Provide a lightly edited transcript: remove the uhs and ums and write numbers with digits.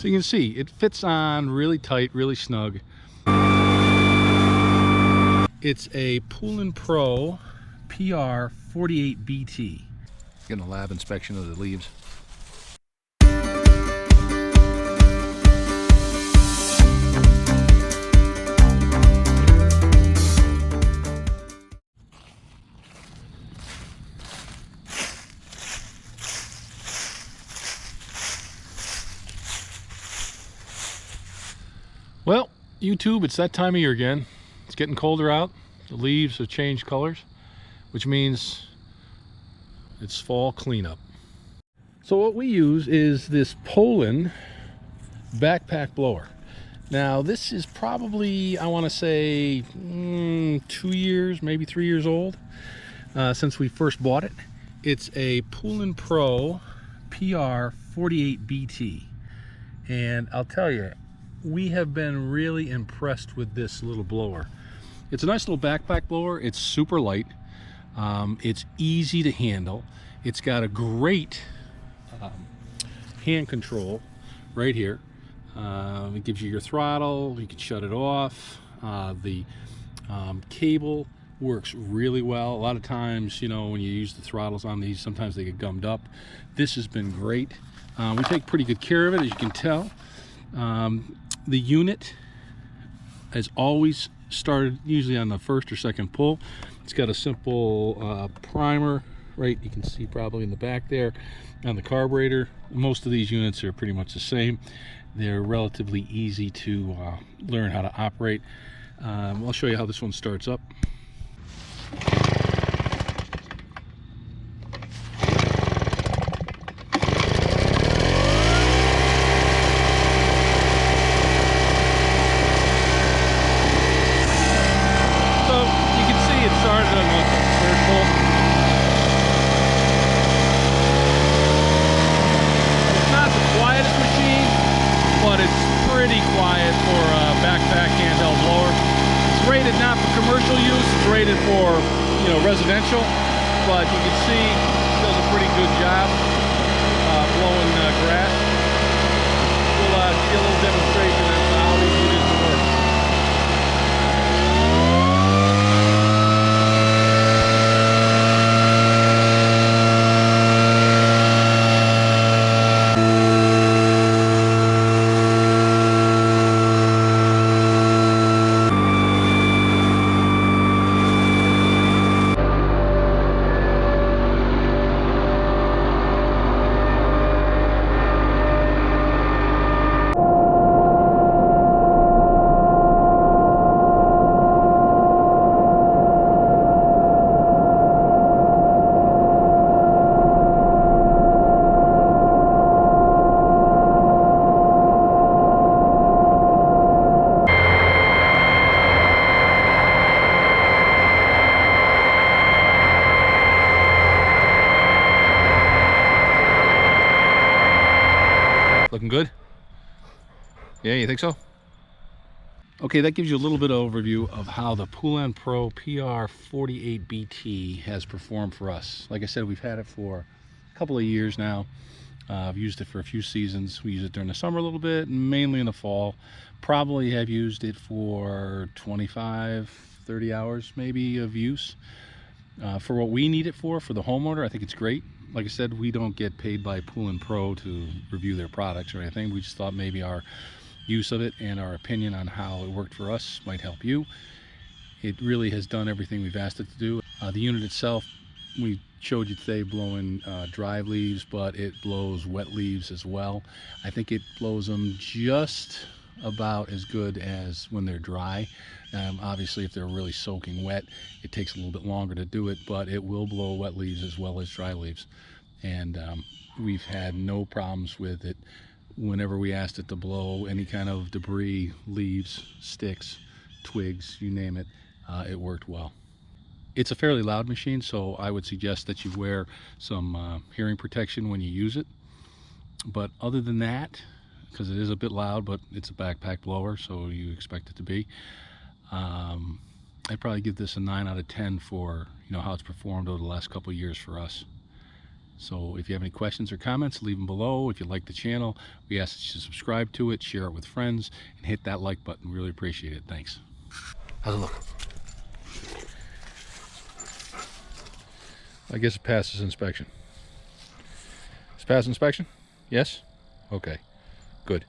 So you can see it fits on really tight, really snug. It's a Poulan Pro PR 48BT. Getting a lab inspection of the leaves. Well, YouTube, it's that time of year again. It's getting colder out. The leaves have changed colors, which means it's fall cleanup. So what we use is this Poulan backpack blower. Now this is probably, I want to say 2 years, maybe 3 years old since we first bought it. It's a Poulan Pro PR 48BT, and I'll tell you, we have been really impressed with this little blower. It's a nice little backpack blower. It's super light. It's easy to handle. It's got a great hand control right here. It gives you your throttle. You can shut it off. The cable works really well. A lot of times, you know, when you use the throttles on these, sometimes they get gummed up. This has been great. We take pretty good care of it, as you can tell. The unit has always started usually on the first or second pull. It's got a simple primer, right? You can see probably in the back there on the carburetor. Most of these units are pretty much the same. They're relatively easy to learn how to operate. I'll show you how this one starts up. Rated for, you know, residential, but you can see it does a pretty good job blowing grass. We'll see a little demonstration of how easy it is to work. Looking good? Yeah, you think so? Okay, that gives you a little bit of overview of how the Poulan Pro PR 48BT has performed for us. Like I said, we've had it for a couple of years now. I've used it for a few seasons. We use it during the summer a little bit, mainly in the fall. Probably have used it for 25, 30 hours maybe of use. For what we need it for the homeowner, I think it's great. Like I said, we don't get paid by Poulan Pro to review their products or anything. We just thought maybe our use of it and our opinion on how it worked for us might help you. It really has done everything we've asked it to do. The unit itself, we showed you today blowing dry leaves, but it blows wet leaves as well. I think it blows them just about as good as when they're dry. Obviously, if they're really soaking wet, it takes a little bit longer to do it, but it will blow wet leaves as well as dry leaves. And we've had no problems with it. Whenever we asked it to blow any kind of debris, leaves, sticks, twigs, you name it, it worked well. It's a fairly loud machine, so I would suggest that you wear some hearing protection when you use it. But other than that, because it is a bit loud, but it's a backpack blower, so you expect it to be. I'd probably give this a 9 out of 10 for, you know, how it's performed over the last couple of years for us. So if you have any questions or comments, leave them below. If you like the channel, we ask that you subscribe to it, share it with friends, and hit that like button. We really appreciate it. Thanks. How's it look? I guess it passes inspection. It's passed inspection? Yes? Okay, good.